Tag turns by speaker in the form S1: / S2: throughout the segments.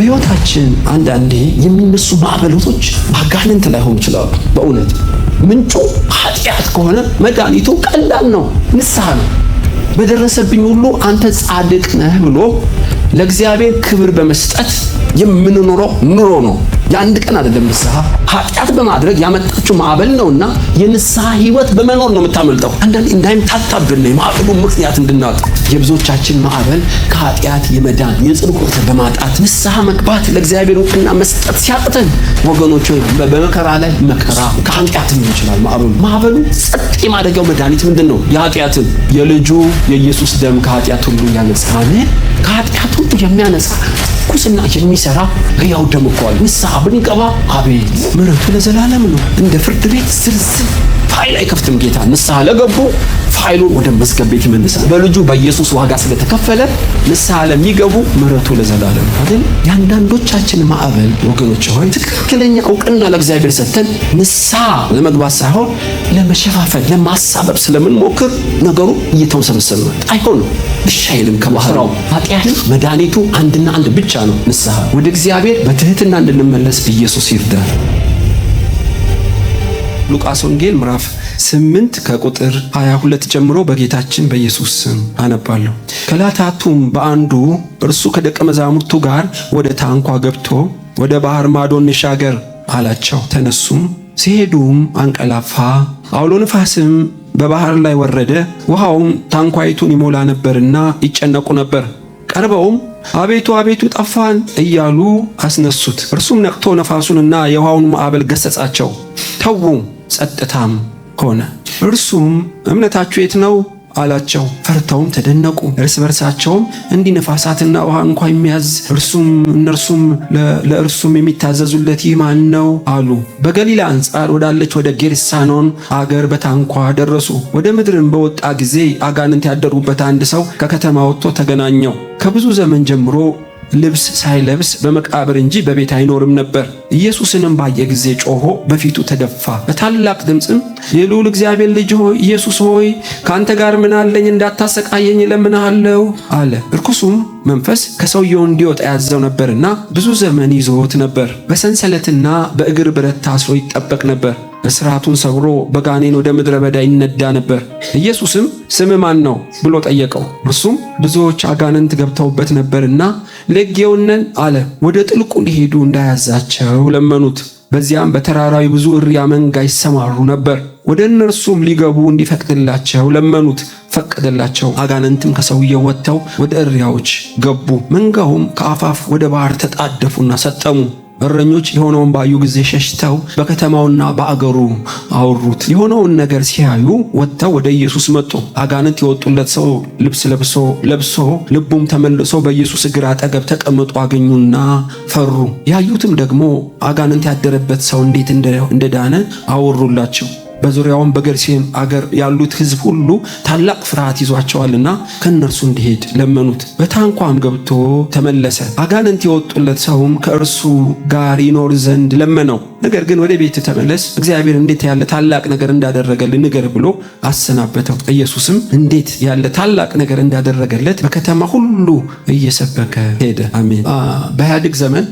S1: በሕይወታችን አንዳንዴ የሚነሱ ማዕበሎች አጋንንት ላይሆኑ ይችላሉ። በእውነት ምንጩ ኃጢአት ከሆነ መድኃኒቱ ቀላል ነው፣ ንስሐ ነው። በደረሰብኝ ሁሉ አንተ ጻድቅ ነህ ብሎ ለእግዚአብሔር ክብር በመስጠት የምንኖረው ኑሮ ነው። የአንድ ቀን አይደለም። ንስሐ ኃጢአት በማድረግ ያመጣችው ማዕበል ነውና የንስሐ ህይወት በመኖር ነው የምታመልጠው። አንዳንዴ እንዳይምታታብን የማዕበሉ ምክንያት እንድናውቅ የብዙዎቻችን ማዕበል ከኃጢአት የመዳን የጽድቅ ወተት በማጣት ንስሐ መግባት ለእግዚአብሔር እውቅና መስጠት ሲያቅተን ወገኖች ሆይ በመከራ ላይ መከራ ከኃጢአትም ይችላል። ማዕበሉ ጸጥ የማደጊያው መድኃኒት ምንድን ነው? የኃጢአትን የልጁ የኢየሱስ ደም ከኃጢአት ሁሉ ያነጻል። ከኃጢአት ሁሉ የሚያነጻ ኩስና የሚሰራ ሕያው ደም እኮ አለ። ንስሐ ብንገባ አቤት ምሕረቱ ለዘላለም ነው። እንደ ፍርድ ቤት ዝርዝር ፋይል አይከፍትም ጌታ። ንስሐ ለገቡ ፋይሉን ወደ መዝገብ ቤት ይመልሳል። በልጁ በኢየሱስ ዋጋ ስለተከፈለ ንስሐ ለሚገቡ ምሕረቱ ለዘላለም አይደል? የአንዳንዶቻችን ማዕበል ወገኖች ሆይ ትክክለኛ እውቅና ለእግዚአብሔር ሰጥተን ንስሐ ለመግባት ሳይሆን ለመሸፋፈል ለማሳበብ ስለምንሞክር ነገሩ እየተወሰበሰበ ነው። አይሆንም። እሺ አይልም። ከባህራው ኃጢአትን መድኃኒቱ አንድና አንድ ብቻ ነው፣ ንስሐ። ወደ እግዚአብሔር በትህትና እንድንመለስ ኢየሱስ ይርዳል። ሉቃስ ወንጌል ምዕራፍ 8 ከቁጥር 22 ጀምሮ በጌታችን በኢየሱስ ስም አነባለሁ። ከዕለታቱም በአንዱ እርሱ ከደቀ መዛሙርቱ ጋር ወደ ታንኳ ገብቶ ወደ ባህር ማዶ እንሻገር አላቸው። ተነሱም፣ ሲሄዱም አንቀላፋ። አውሎ ነፋስም በባህር ላይ ወረደ፣ ውሃውም ታንኳይቱን ይሞላ ነበርና ይጨነቁ ነበር። ቀርበውም አቤቱ አቤቱ ጠፋን እያሉ አስነሱት። እርሱም ነቅቶ ነፋሱንና የውሃውን ማዕበል ገሰጻቸው፣ ተዉ፣ ጸጥታም ሆነ። እርሱም እምነታችሁ የት ነው አላቸው። ፈርተውም ተደነቁ። እርስ በርሳቸውም እንዲህ ነፋሳትና ውሃ እንኳ የሚያዝ እነርሱም ለእርሱም የሚታዘዙለት ይህ ማን ነው አሉ። በገሊላ አንጻር ወዳለች ወደ ጌርሳኖን አገር በታንኳ ደረሱ። ወደ ምድርም በወጣ ጊዜ አጋንንት ያደሩበት አንድ ሰው ከከተማ ወጥቶ ተገናኘው። ከብዙ ዘመን ጀምሮ ልብስ ሳይለብስ በመቃብር እንጂ በቤት አይኖርም ነበር። ኢየሱስንም ባየ ጊዜ ጮሆ በፊቱ ተደፋ። በታላቅ ድምፅም የልዑል እግዚአብሔር ልጅ ሆይ ኢየሱስ ሆይ ከአንተ ጋር ምን አለኝ? እንዳታሰቃየኝ እለምንሃለሁ አለ። ርኩሱም መንፈስ ከሰውየው እንዲወጣ ያዘው ነበርና ብዙ ዘመን ይዞት ነበር። በሰንሰለትና በእግር ብረት ታስሮ ይጠበቅ ነበር። እስራቱን ሰብሮ በጋኔን ወደ ምድረ በዳ ይነዳ ነበር። ኢየሱስም ስም ማን ነው ብሎ ጠየቀው። እርሱም ብዙዎች አጋንንት ገብተውበት ነበርና ለጌውነን አለ። ወደ ጥልቁ ሊሄዱ እንዳያዛቸው ለመኑት። በዚያም በተራራዊ ብዙ እሪያ መንጋ ይሰማሩ ነበር። ወደ እነርሱም ሊገቡ እንዲፈቅድላቸው ለመኑት። ፈቀደላቸው። አጋንንትም ከሰውየው ወጥተው ወደ እሪያዎች ገቡ። መንጋውም ከአፋፍ ወደ ባህር ተጣደፉና ሰጠሙ። እረኞች የሆነውን ባዩ ጊዜ ሸሽተው በከተማውና በአገሩ አወሩት። የሆነውን ነገር ሲያዩ ወጥተው ወደ ኢየሱስ መጡ። አጋንንት የወጡለት ሰው ልብስ ለብሶ ልቡም ተመልሶ በኢየሱስ እግር አጠገብ ተቀምጦ አገኙና ፈሩ። ያዩትም ደግሞ አጋንንት ያደረበት ሰው እንዴት እንደዳነ አወሩላቸው። በዙሪያውም በጌርሴም አገር ያሉት ሕዝብ ሁሉ ታላቅ ፍርሃት ይዟቸዋልና ከእነርሱ እንዲሄድ ለመኑት። በታንኳም ገብቶ ተመለሰ። አጋንንት የወጡለት ሰውም ከእርሱ ጋር ይኖር ዘንድ ለመነው። ነገር ግን ወደ ቤት ተመለስ፣ እግዚአብሔር እንዴት ያለ ታላቅ ነገር እንዳደረገልህ ንገር ብሎ አሰናበተው። ኢየሱስም እንዴት ያለ ታላቅ ነገር እንዳደረገለት በከተማ ሁሉ እየሰበከ ሄደ። አሜን። በኢህአዴግ ዘመን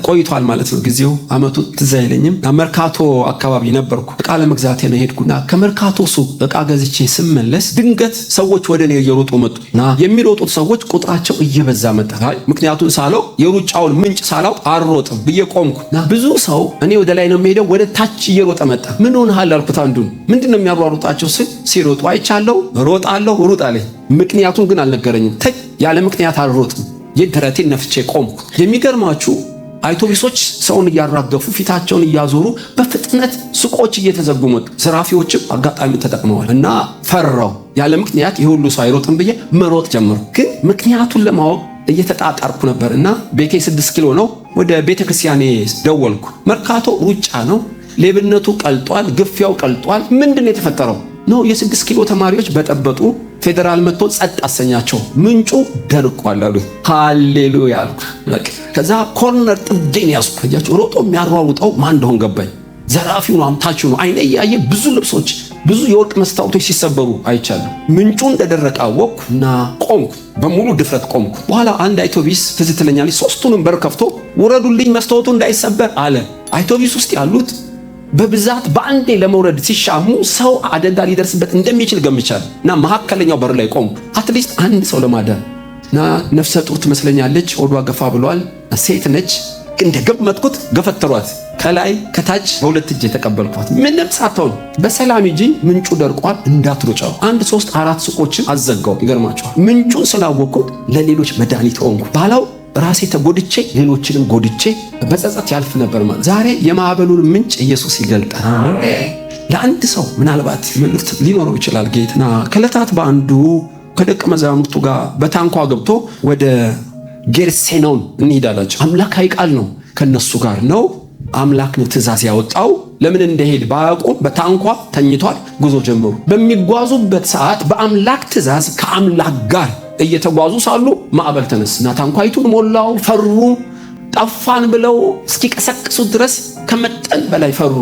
S1: ቆይቷል ማለት ነው። ጊዜው አመቱ ትዝ አይለኝም። መርካቶ አካባቢ ነበርኩ። ዕቃ ለመግዛት ነው ሄድኩና ከመርካቶ ሱቅ ዕቃ ገዝቼ ስመለስ ድንገት ሰዎች ወደ እኔ እየሮጡ መጡና የሚሮጡት ሰዎች ቁጥራቸው እየበዛ መጣ። ምክንያቱም ሳለው የሩጫውን ምንጭ ሳላው አልሮጥም ብዬ ቆምኩና ብዙ ሰው እኔ ወደ ላይ ነው የምሄደው ወደ ታች እየሮጠ መጣ። ምን ሆነሃል አልኩት። አንዱን ምንድነው የሚያሯሩጣቸው ስል ሲሮጡ አይቻለሁ፣ ሮጣለሁ፣ ሩጥ አለኝ። ምክንያቱም ግን አልነገረኝም። ያለ ምክንያት አልሮጥም። የደረቴን ነፍቼ ቆምኩ። የሚገርማችሁ አውቶቡሶች ሰውን እያራገፉ ፊታቸውን እያዞሩ በፍጥነት ሱቆች እየተዘጉ መጡ። ዘራፊዎችም አጋጣሚ ተጠቅመዋል እና ፈራው። ያለ ምክንያት የሁሉ ሰው አይሮጥም ብዬ መሮጥ ጀመርኩ። ግን ምክንያቱን ለማወቅ እየተጣጣርኩ ነበርና ቤቴ 6 ኪሎ ነው። ወደ ቤተክርስቲያኔ ደወልኩ። መርካቶ ሩጫ ነው፣ ሌብነቱ ቀልጧል፣ ግፊያው ቀልጧል። ምንድነው የተፈጠረው? ነው የ6 ኪሎ ተማሪዎች በጠበጡ ፌደራል መጥቶ ጸጥ አሰኛቸው። ምንጩ ደርቋል አሉ። ሃሌሉያ አልኩ። ከዛ ኮርነር ጥዴን ያዝኩ። አያችሁ ሮጦ የሚያሯሩጠው ማን እንደሆነ ገባኝ። ዘራፊው ነው፣ አምታችሁ ነው። አይኔ እያየ ብዙ ልብሶች ብዙ የወርቅ መስታወቶች ሲሰበሩ አይቻለሁ። ምንጩ እንደደረቀ አወቅኩና ቆምኩ፣ በሙሉ ድፍረት ቆምኩ። በኋላ አንድ አውቶቢስ ትዝ ትለኛለች፣ ሶስቱንም በር ከፍቶ ውረዱልኝ መስታወቱ እንዳይሰበር አለ። አውቶቢስ ውስጥ ያሉት በብዛት በአንዴ ለመውረድ ሲሻሙ ሰው አደጋ ሊደርስበት እንደሚችል ገምቻለሁ እና መካከለኛው በር ላይ ቆምኩ፣ አትሊስት አንድ ሰው ለማዳን እና ነፍሰ ጡር ትመስለኛለች፣ ሆዷ ገፋ ብሏል፣ ሴት ነች። እንደገመትኩት ገፈተሯት፣ ከላይ ከታች በሁለት እጅ የተቀበልኳት፣ ምንም ሳትሆን በሰላም እንጂ ምንጩ ደርቋል እንዳትሮጫው። 1 3 4 ሱቆችን አዘጋው። ይገርማቸዋል። ምንጩን ስላወቅኩት ለሌሎች መድኃኒት ሆንኩ። ባላው ራሴ ተጎድቼ ሌሎችንም ጎድቼ በጸጸት ያልፍ ነበር ማለት። ዛሬ የማዕበሉን ምንጭ ኢየሱስ ይገልጣል። ለአንድ ሰው ምናልባት መልእክት ሊኖረው ይችላል። ጌታና ከዕለታት በአንዱ ከደቀ መዛሙርቱ ጋር በታንኳ ገብቶ ወደ ጌርሴኖን እንሄዳላቸው። አምላካዊ ቃል ነው፣ ከነሱ ጋር ነው። አምላክ ነው ትእዛዝ ያወጣው። ለምን እንደሄድ ባያውቁም በታንኳ ተኝቷል። ጉዞ ጀመሩ። በሚጓዙበት ሰዓት በአምላክ ትእዛዝ ከአምላክ ጋር እየተጓዙ ሳሉ ማዕበል ተነስና ታንኳይቱን ሞላው። ፈሩ። ጠፋን ብለው እስኪቀሰቅሱት ድረስ ከመጠን በላይ ፈሩ።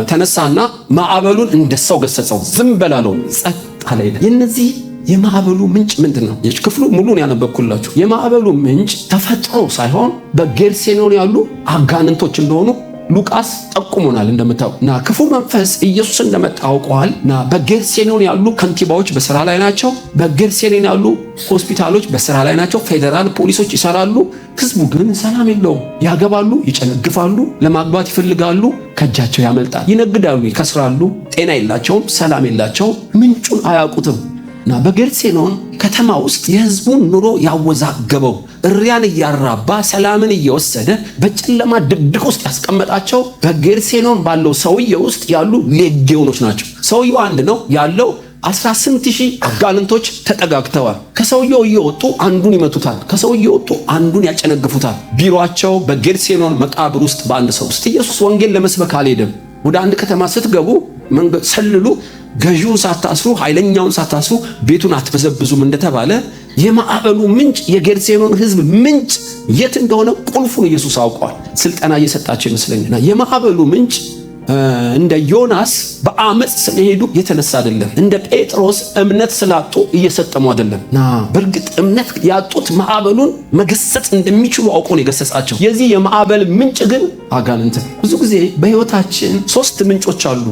S1: ተነሳና ማዕበሉን እንደሰው ገሰጸው። ዝም በላለው፣ ጸጥ አለ። የነዚህ የማዕበሉ ምንጭ ምንድነው? ክፍሉ ሙሉን ያነበብኩላችሁ። የማዕበሉ ምንጭ ተፈጥሮ ሳይሆን በጌርሴኖን ያሉ አጋንንቶች እንደሆኑ ሉቃስ ጠቁሞናል። እንደምታውቁና ክፉ መንፈስ ኢየሱስ እንደመጣ አውቀዋል። እና በጌርሴኖን ያሉ ከንቲባዎች በስራ ላይ ናቸው። በጌርሴኖን ያሉ ሆስፒታሎች በስራ ላይ ናቸው። ፌዴራል ፖሊሶች ይሰራሉ። ህዝቡ ግን ሰላም የለውም። ያገባሉ፣ ይጨነግፋሉ፣ ለማግባት ይፈልጋሉ፣ ከእጃቸው ያመልጣል። ይነግዳሉ፣ ይከስራሉ። ጤና የላቸውም፣ ሰላም የላቸውም። ምንጩን አያውቁትም። እና በጌርሴኖን ከተማ ውስጥ የህዝቡን ኑሮ ያወዛገበው እሪያን እያራባ ሰላምን እየወሰደ በጨለማ ድቅድቅ ውስጥ ያስቀመጣቸው በጌርሴኖን ባለው ሰውዬ ውስጥ ያሉ ሌጌዮኖች ናቸው። ሰውየው አንድ ነው ያለው 18,000 አጋንንቶች ተጠጋግተዋል። ከሰውየው እየወጡ አንዱን ይመቱታል፣ ከሰውየው እየወጡ አንዱን ያጨነግፉታል። ቢሮአቸው በጌርሴኖን መቃብር ውስጥ በአንድ ሰው ውስጥ። ኢየሱስ ወንጌል ለመስበክ አልሄደም። ወደ አንድ ከተማ ስትገቡ መንገድ ሰልሉ፣ ገዢውን ሳታስሩ ኃይለኛውን ሳታስሩ ቤቱን አትበዘብዙም እንደተባለ የማዕበሉ ምንጭ የጌርሴኖን ህዝብ ምንጭ የት እንደሆነ ቁልፉን ኢየሱስ አውቋል። ስልጠና እየሰጣቸው ይመስለኛል። የማዕበሉ ምንጭ እንደ ዮናስ በአመፅ ስለሄዱ የተነሳ አይደለም። እንደ ጴጥሮስ እምነት ስላጡ እየሰጠሙ አይደለም። በእርግጥ እምነት ያጡት ማዕበሉን መገሰጽ እንደሚችሉ አውቆ ነው የገሰጻቸው። የዚህ የማዕበል ምንጭ ግን አጋንንት። ብዙ ጊዜ በህይወታችን 3 ምንጮች አሉ።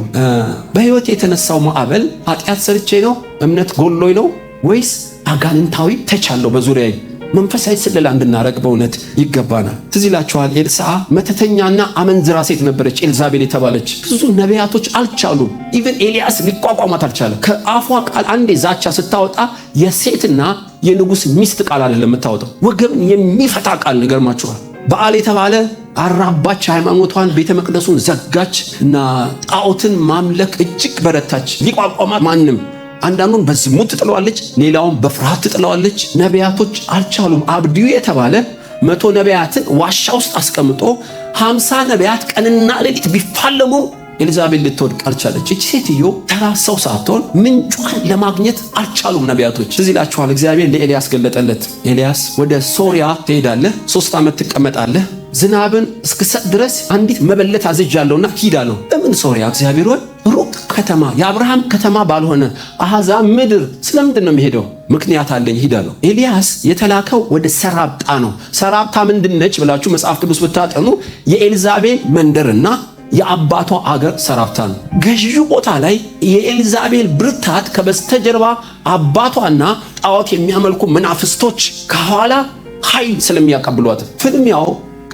S1: በህይወት የተነሳው ማዕበል ኃጢአት ሰርቼ ነው፣ እምነት ጎሎኝ ነው፣ ወይስ አጋንንታዊ ተቻለው በዙሪያዬ? መንፈሳዊ ስለላ እንድናረግ በእውነት ይገባናል። ትዝ ይላችኋል፣ ኤልሳ መተተኛና አመንዝራ ሴት ነበረች፣ ኤልዛቤል የተባለች። ብዙ ነቢያቶች አልቻሉም። ኢቨን ኤልያስ ሊቋቋማት አልቻለም። ከአፏ ቃል አንዴ ዛቻ ስታወጣ የሴትና የንጉሥ ሚስት ቃል አይደለም የምታወጣው፣ ወገብን የሚፈታ ቃል። ይገርማችኋል። በዓል የተባለ አራባች፣ ሃይማኖቷን ቤተ መቅደሱን ዘጋች እና ጣዖትን ማምለክ እጅግ በረታች። ሊቋቋማት ማንም አንዳንዱን በዝሙት ትጥለዋለች፣ ሌላውን በፍርሃት ትጥለዋለች። ነቢያቶች አልቻሉም። አብድዩ የተባለ 100 ነቢያትን ዋሻ ውስጥ አስቀምጦ 50 ነቢያት ቀንና ሌሊት ቢፋለሙ ኤልዛቤል ልትወድቅ አልቻለች። እቺ ሴትዮ ተራ ሰው ሳትሆን ምንጯን ለማግኘት አልቻሉም ነቢያቶች። እዚህ ይላችኋል፣ እግዚአብሔር ለኤልያስ ገለጠለት። ኤልያስ ወደ ሶሪያ ትሄዳለህ፣ 3 ዓመት ትቀመጣለህ፣ ዝናብን እስክሰጥ ድረስ አንዲት መበለት አዝዣለሁና ሂድ አለው። ለምን ሶሪያ? እግዚአብሔር ሆይ ሩቅ ከተማ የአብርሃም ከተማ ባልሆነ አሕዛብ ምድር ስለምንድን ነው የሚሄደው? ምክንያት አለኝ፣ ሂድ አለው። ኤልያስ የተላከው ወደ ሰራብጣ ነው። ሰራብታ ምንድነች ብላችሁ መጽሐፍ ቅዱስ ብታጠኑ የኤልዛቤል መንደርና የአባቷ አገር ሰራብታ ነው። ገዢው ቦታ ላይ የኤልዛቤል ብርታት ከበስተጀርባ አባቷና ጣዖት የሚያመልኩ መናፍስቶች ከኋላ ኃይል ስለሚያቀብሏት ፍልሚያው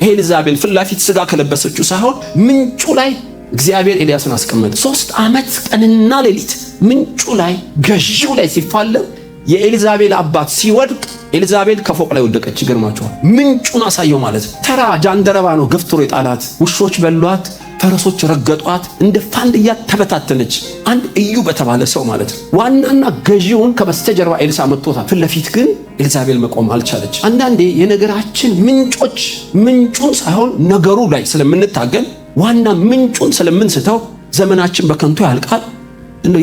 S1: ኤልዛቤል ፍላፊት ስጋ ከለበሰችው ሳይሆን ምንጩ ላይ እግዚአብሔር ኤልያስን አስቀመጠ። 3 ዓመት ቀንና ሌሊት ምንጩ ላይ ገዢው ላይ ሲፋለም የኤልዛቤል አባት ሲወድቅ ኤልዛቤል ከፎቅ ላይ ወደቀች። ይገርማችኋል። ምንጩን አሳየው ማለት ነው። ተራ ጃንደረባ ነው ገፍትሮ የጣላት። ውሾች በሏት፣ ፈረሶች ረገጧት፣ እንደ ፋንድያ ተበታተነች። አንድ እዩ በተባለ ሰው ማለት ነው። ዋናና ገዢውን ከበስተጀርባ ኤልሳ መጥቶታል። ፊት ለፊት ግን ኤልዛቤል መቆም አልቻለች። አንዳንዴ የነገራችን ምንጮች ምንጩን ሳይሆን ነገሩ ላይ ስለምንታገል ዋና ምንጩን ስለምንስተው ዘመናችን በከንቱ ያልቃል።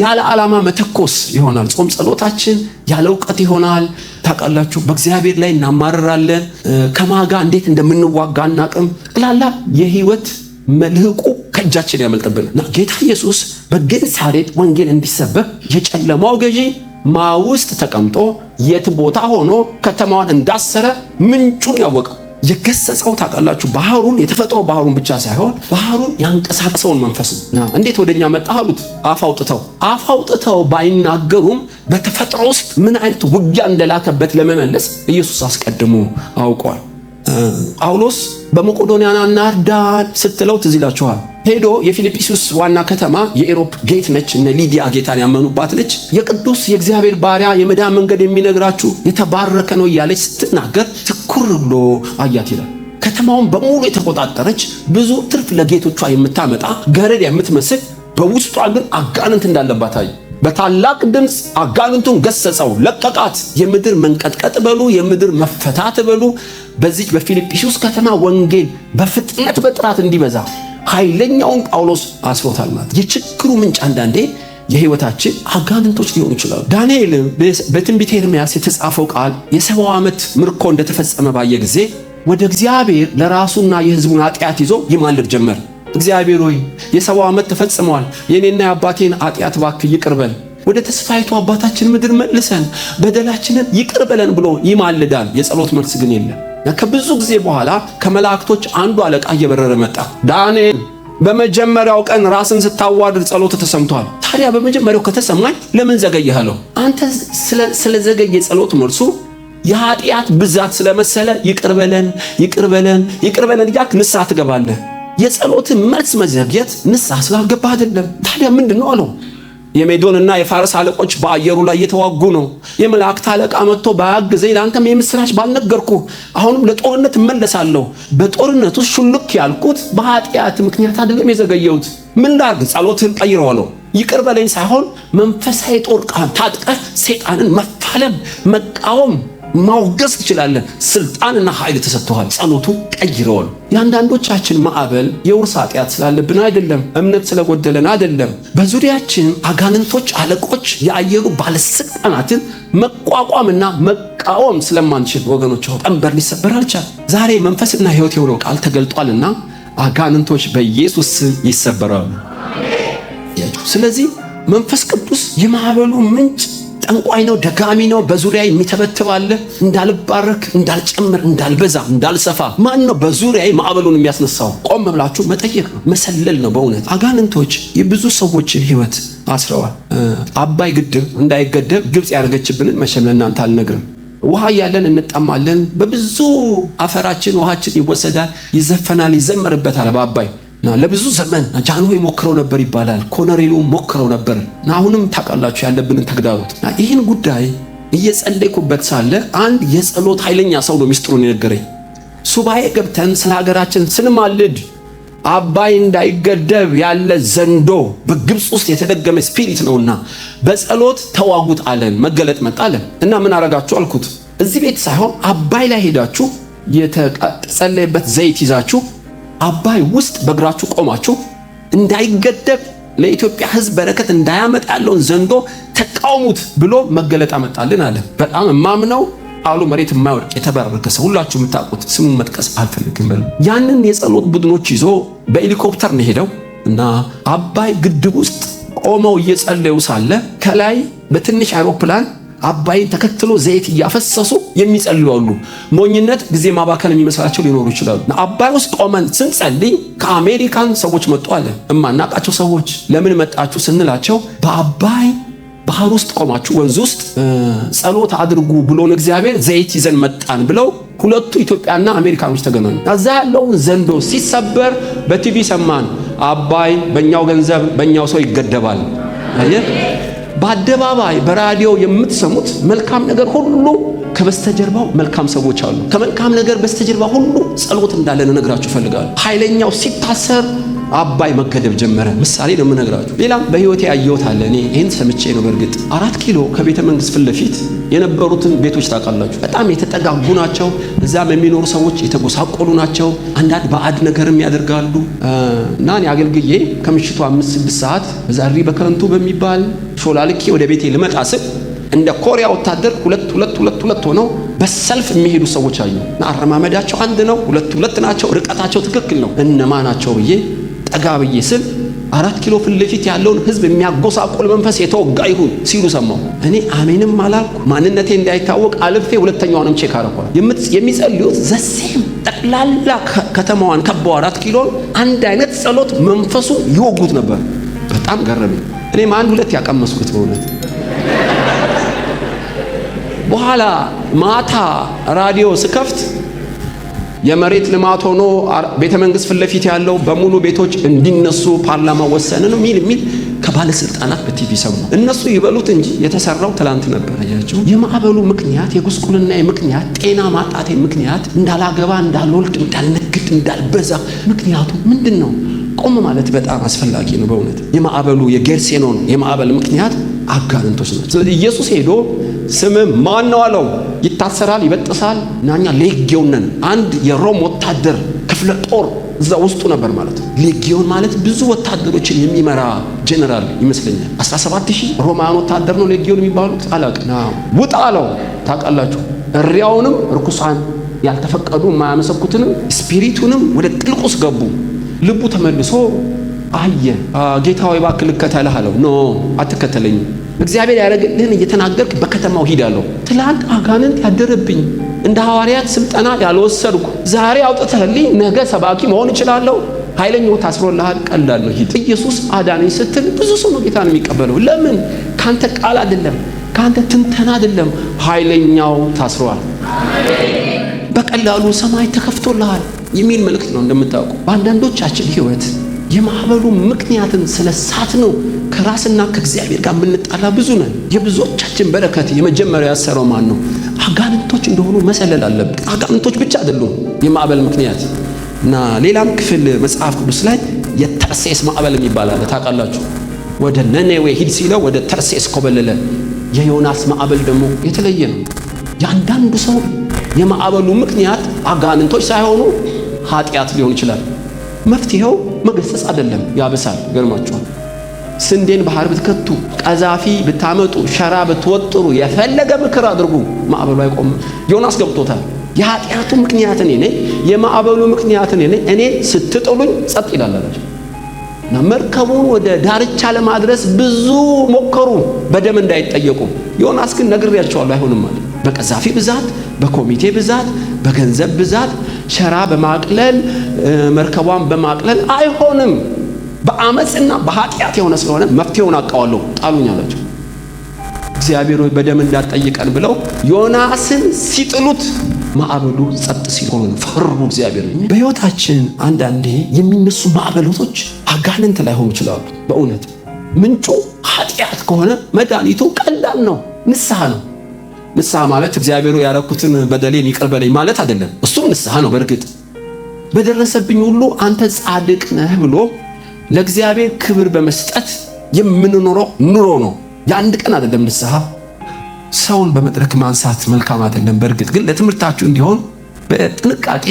S1: ያለ ዓላማ መተኮስ ይሆናል። ጾም ጸሎታችን ያለ ዕውቀት ይሆናል። ታውቃላችሁ፣ በእግዚአብሔር ላይ እናማርራለን። ከማጋ እንዴት እንደምንዋጋ አናቅም። ጠቅላላ የህይወት መልህቁ ከእጃችን ያመልጥብን። ጌታ ኢየሱስ በጌንሳሬጥ ወንጌል እንዲሰበክ የጨለማው ገዢ ውስጥ ተቀምጦ የት ቦታ ሆኖ ከተማዋን እንዳሰረ ምንጩን ያወቀው የገሰጸው ታውቃላችሁ፣ ባህሩን የተፈጥሮ ባህሩን ብቻ ሳይሆን ባህሩን ያንቀሳቀሰውን መንፈስ ነው። እንዴት ወደኛ መጣ አሉት። አፍ አውጥተው ባይናገሩም በተፈጥሮ ውስጥ ምን አይነት ውጊያ እንደላከበት ለመመለስ ኢየሱስ አስቀድሞ አውቋል። ጳውሎስ በመቄዶንያና እናርዳን ስትለው ትዝ ይላችኋል። ሄዶ የፊልጵስዩስ ዋና ከተማ የኢሮፕ ጌት ነች፣ እነ ሊዲያ ጌታን ያመኑባት ነች። የቅዱስ የእግዚአብሔር ባሪያ የመዳን መንገድ የሚነግራችሁ የተባረከ ነው እያለች ስትናገር ትኩር ብሎ አያት ይላል። ከተማውን በሙሉ የተቆጣጠረች ብዙ ትርፍ ለጌቶቿ የምታመጣ ገረድ የምትመስል በውስጧ ግን አጋንንት እንዳለባት አየ። በታላቅ ድምፅ አጋንንቱን ገሰጸው፣ ለቀቃት። የምድር መንቀጥቀጥ በሉ የምድር መፈታት በሉ በዚህ በፊልጵስዩስ ከተማ ወንጌል በፍጥነት በጥራት እንዲበዛ ኃይለኛውን ጳውሎስ አስሮታል ማለት። የችግሩ ምንጭ አንዳንዴ የህይወታችን አጋንንቶች ሊሆኑ ይችላሉ። ዳንኤል በትንቢተ ኤርምያስ የተጻፈው ቃል የ70 ዓመት ምርኮ እንደተፈጸመ ባየ ጊዜ ወደ እግዚአብሔር ለራሱና የህዝቡን ኃጢአት ይዞ ይማልድ ጀመር። እግዚአብሔር ሆይ የ70 ዓመት ተፈጽሟል፣ የኔና የአባቴን ኃጢአት እባክህ ይቅር በል፣ ወደ ተስፋይቱ አባታችን ምድር መልሰን፣ በደላችንን ይቅር በለን ብሎ ይማልዳል። የጸሎት መልስ ግን የለም። ከብዙ ጊዜ በኋላ ከመላእክቶች አንዱ አለቃ እየበረረ መጣ። ዳንኤል በመጀመሪያው ቀን ራስን ስታዋርድ ጸሎት ተሰምቷል። ታዲያ በመጀመሪያው ከተሰማኝ ለምን ዘገየህ አለው። አንተ ስለዘገየ ጸሎት መልሱ የኃጢአት ብዛት ስለመሰለ ይቅር በለን እያልክ ንስሐ ትገባለህ። የጸሎት መልስ መዘግየት ንስሐ ስላልገባህ አይደለም። ታዲያ ምንድነው አለው። የሜዶንና የፋርስ አለቆች በአየሩ ላይ እየተዋጉ ነው። የመላእክት አለቃ መጥቶ ባያግዘኝ ለአንተም የምስራች ባልነገርኩ፣ አሁንም ለጦርነት እመለሳለሁ። በጦርነቱ ሹልክ ያልኩት በኃጢአት ምክንያት አይደለም የዘገየሁት። ምን ላድርግ? ጸሎትን ቀይረው አለው። ይቅር በለኝ ሳይሆን መንፈሳዊ ጦር ታጥቀህ ሰይጣንን መፋለም፣ መቃወም፣ ማውገዝ ትችላለህ። ስልጣንና ኃይል ተሰጥቷል። ጸሎቱ ቀይረዋል። የአንዳንዶቻችን ማዕበል የውርስ ኃጢአት ስላለብን አይደለም፣ እምነት ስለጎደለን አይደለም። በዙሪያችን አጋንንቶች፣ አለቆች፣ የአየሩ ባለስልጣናትን መቋቋምና መቃወም ስለማንችል ወገኖች ቀንበር ሊሰበር አልቻለም። ዛሬ መንፈስና ሕይወት የሆነው ቃል ተገልጧልና አጋንንቶች በኢየሱስ ስም ይሰበራሉ። ስለዚህ መንፈስ ቅዱስ የማዕበሉ ምንጭ ጠንቋይ ነው፣ ደጋሚ ነው። በዙሪያ የሚተበትብ አለ። እንዳልባረክ፣ እንዳልጨምር፣ እንዳልበዛ፣ እንዳልሰፋ ማን ነው በዙሪያ ማዕበሉን የሚያስነሳው? ቆም ብላችሁ መጠየቅ ነው፣ መሰለል ነው። በእውነት አጋንንቶች የብዙ ሰዎችን ሕይወት አስረዋል። አባይ ግድብ እንዳይገደብ ግብፅ ያደረገችብንን መቼም ለእናንተ አልነግርም። ውሃ እያለን እንጠማለን። በብዙ አፈራችን ውሃችን ይወሰዳል፣ ይዘፈናል፣ ይዘመርበታል በአባይ ለብዙ ዘመን ጃንሆይ ሞክረው ነበር ይባላል። ኮሎኔሉ ሞክረው ነበር። አሁንም ታውቃላችሁ ያለብንን ተግዳሮት። ይህን ጉዳይ እየጸለይኩበት ሳለ አንድ የጸሎት ኃይለኛ ሰው ነው ሚስጥሩን የነገረኝ። ሱባኤ ገብተን ስለ ሀገራችን ስንማልድ አባይ እንዳይገደብ ያለ ዘንዶ በግብፅ ውስጥ የተደገመ ስፒሪት ነውና በጸሎት ተዋጉት አለን። መገለጥ መጣለን እና ምን አረጋችሁ አልኩት። እዚህ ቤት ሳይሆን አባይ ላይ ሄዳችሁ የተጸለየበት ዘይት ይዛችሁ አባይ ውስጥ በእግራችሁ ቆማችሁ እንዳይገደብ ለኢትዮጵያ ሕዝብ በረከት እንዳያመጣ ያለውን ዘንዶ ተቃውሙት ብሎ መገለጥ አመጣልን አለ። በጣም ማምነው ቃሉ መሬት የማይወድቅ የተባረከ ሰው ሁላችሁ የምታውቁት ስሙን መጥቀስ አልፈልግም። ያንን የጸሎት ቡድኖች ይዞ በሄሊኮፕተር ነው ሄደው እና አባይ ግድብ ውስጥ ቆመው እየጸለዩ ሳለ ከላይ በትንሽ አይሮፕላን አባይን ተከትሎ ዘይት እያፈሰሱ የሚጸልዩ አሉ። ሞኝነት ጊዜ ማባከን የሚመስላቸው ሊኖሩ ይችላሉ። አባይ ውስጥ ቆመን ስንጸልይ ከአሜሪካን ሰዎች መጡ አለ። እማናቃቸው ሰዎች ለምን መጣችሁ ስንላቸው በአባይ ባህር ውስጥ ቆማችሁ ወንዝ ውስጥ ጸሎት አድርጉ ብሎን እግዚአብሔር ዘይት ይዘን መጣን ብለው ሁለቱ ኢትዮጵያና አሜሪካኖች ተገናኙ። እዛ ያለውን ዘንዶ ሲሰበር በቲቪ ሰማን። አባይ በእኛው ገንዘብ በእኛው ሰው ይገደባል። በአደባባይ በራዲዮ የምትሰሙት መልካም ነገር ሁሉ ከበስተጀርባው መልካም ሰዎች አሉ። ከመልካም ነገር በስተጀርባ ሁሉ ጸሎት እንዳለ ነግራችሁ ፈልጋለሁ። ኃይለኛው ሲታሰር አባይ መገደብ ጀመረ። ምሳሌ ነው የምነግራችሁ። ሌላም በህይወቴ ያየሁት አለ። እኔ ይህን ሰምቼ ነው። በእርግጥ 4 ኪሎ ከቤተ መንግስት ፊት ለፊት የነበሩትን ቤቶች ታውቃላችሁ። በጣም የተጠጋጉ ናቸው። እዛም የሚኖሩ ሰዎች የተጎሳቆሉ ናቸው። አንዳንድ ባዕድ ነገርም ያደርጋሉ። እና እኔ አገልግዬ ከምሽቱ 5-6 ሰዓት በዛሪ በከንቱ በሚባል ሾላልኬ ወደ ቤቴ ልመጣ ስል እንደ ኮሪያ ወታደር ሁለት ሆነው በሰልፍ የሚሄዱ ሰዎች አዩ። አረማመዳቸው አንድ ነው፣ ሁለት ናቸው፣ ርቀታቸው ትክክል ነው። እነማ ናቸው ብዬ ጠጋ ብዬ ስል 4 ኪሎ ፊት ለፊት ያለውን ህዝብ የሚያጎሳቆል መንፈስ የተወጋ ይሁን ሲሉ ሰማሁ። እኔ አሜንም አላልኩ። ማንነቴ እንዳይታወቅ አልፌ ሁለተኛውንም ቼክ አረኳል። የሚጸልዩት ዘሴም ጠቅላላ ከተማዋን ከበው 4 ኪሎን አንድ አይነት ጸሎት መንፈሱ ይወጉት ነበር። በጣም ገረመኝ። እኔም 1-2 ያቀመስኩት በእውነት። በኋላ ማታ ራዲዮ ስከፍት የመሬት ልማት ሆኖ ቤተ መንግስት ፊት ለፊት ያለው በሙሉ ቤቶች እንዲነሱ ፓርላማ ወሰነ ነው ሚል ከባለስልጣናት በቲቪ ሰሙ። እነሱ ይበሉት እንጂ የተሰራው ትላንት ነበር። አያችሁ፣ የማዕበሉ ምክንያት፣ የጉስቁልና ምክንያት፣ ጤና ማጣቴ ምክንያት፣ እንዳላገባ፣ እንዳልወልድ፣ እንዳልነግድ፣ እንዳልበዛ ምክንያቱ ምንድነው? ቆም ማለት በጣም አስፈላጊ ነው በእውነት። የማዕበሉ የጌርሴኖን የማዕበል ምክንያት አጋንንቶች ናቸው። ስለዚህ ኢየሱስ ሄዶ ስም ማን ነው አለው። ይታሰራል፣ ይበጥሳል። እናኛ ሌጊዮን ነን። አንድ የሮም ወታደር ክፍለ ጦር እዛ ውስጡ ነበር ማለት ነው። ሌጊዮን ማለት ብዙ ወታደሮችን የሚመራ ጀነራል ይመስለኛል። 17000 ሮማን ወታደር ነው ሌጊዮን የሚባሉት። አላቅና ውጣ አለው። ታውቃላችሁ፣ እሪያውንም ርኩሳን ያልተፈቀዱ የማያመሰኩትንም ስፒሪቱንም ወደ ጥልቁስ ገቡ። ልቡ ተመልሶ አየ። ጌታ ሆይ እባክህ ልከተልህ አለው። ኖ አትከተለኝ፣ እግዚአብሔር ያደረግልህን እየተናገርክ በከተማው ሂድ አለው። ትላንት አጋንንት ያደረብኝ እንደ ሐዋርያት ስልጠና ያልወሰድኩ ዛሬ አውጥተህልኝ ነገ ሰባኪ መሆን እችላለሁ። ኃይለኛው ታስሮልሃል፣ ቀላል ነው ሂድ። ኢየሱስ አዳነኝ ስትል ብዙ ሰው ነው ጌታን የሚቀበለው። ለምን? ካንተ ቃል አይደለም፣ ካንተ ትንተና አይደለም። ኃይለኛው ታስሯል፣ በቀላሉ ሰማይ ተከፍቶልሃል የሚል መልእክት ነው። እንደምታውቁ በአንዳንዶቻችን ህይወት የማዕበሉ ምክንያትን ስለሳት ነው ከራስና ከእግዚአብሔር ጋር የምንጣላ ብዙ ነን። የብዙዎቻችን በረከት የመጀመሪያው ያሰረው ማን ነው? አጋንንቶች እንደሆኑ መሰለል አለብን። አጋንንቶች ብቻ አይደሉም የማዕበል ምክንያት። እና ሌላም ክፍል መጽሐፍ ቅዱስ ላይ የተርሴስ ማዕበል የሚባል አለ። ታውቃላችሁ፣ ወደ ነነዌ ሂድ ሲለው ወደ ተርሴስ ኮበለለ። የዮናስ ማዕበል ደግሞ የተለየ ነው። ያንዳንዱ ሰው የማዕበሉ ምክንያት አጋንንቶች ሳይሆኑ ኃጢአት ሊሆን ይችላል። መፍትሄው መገሰጽ አይደለም፣ ያብሳል። ገርማችኋል። ስንዴን ባህር ብትከቱ፣ ቀዛፊ ብታመጡ፣ ሸራ ብትወጥሩ፣ የፈለገ ምክር አድርጉ፣ ማዕበሉ አይቆምም። ዮናስ ገብቶታል። የኃጢአቱ ምክንያት እኔ ነኝ፣ የማዕበሉ ምክንያት እኔ ነኝ። እኔ ስትጥሉኝ ጸጥ ይላል አላቸው። እና መርከቡን ወደ ዳርቻ ለማድረስ ብዙ ሞከሩ፣ በደም እንዳይጠየቁ። ዮናስ ግን ነግሬያቸዋለሁ አይሆንም ማለት። በቀዛፊ ብዛት፣ በኮሚቴ ብዛት፣ በገንዘብ ብዛት፣ ሸራ በማቅለል መርከቧን በማቅለል አይሆንም። በአመፅና በኃጢአት የሆነ ስለሆነ መፍትሄውን አውቀዋለሁ፣ ጣሉኝ አላቸው። እግዚአብሔር ሆይ በደም እንዳትጠይቀን ብለው ዮናስን ሲጥሉት ማዕበሉ ጸጥ ሲል ፈሩ እግዚአብሔር። በሕይወታችን አንዳንዴ የሚነሱ ማዕበሎች አጋንንት ላይሆኑ ይችላሉ። በእውነት ምንጩ ኃጢአት ከሆነ መድኃኒቱ ቀላል ነው፣ ንስሐ ነው። ንስሐ ማለት እግዚአብሔር ያረኩትን በደሌን ይቅር በለኝ ማለት አይደለም። እሱም ንስሐ ነው። በእርግጥ በደረሰብኝ ሁሉ አንተ ጻድቅ ነህ ብሎ ለእግዚአብሔር ክብር በመስጠት የምንኖረው ኑሮ ነው። የአንድ ቀን አይደለም ንስሐ። ሰውን በመድረክ ማንሳት መልካም አይደለም። በእርግጥ ግን ለትምህርታችሁ እንዲሆን በጥንቃቄ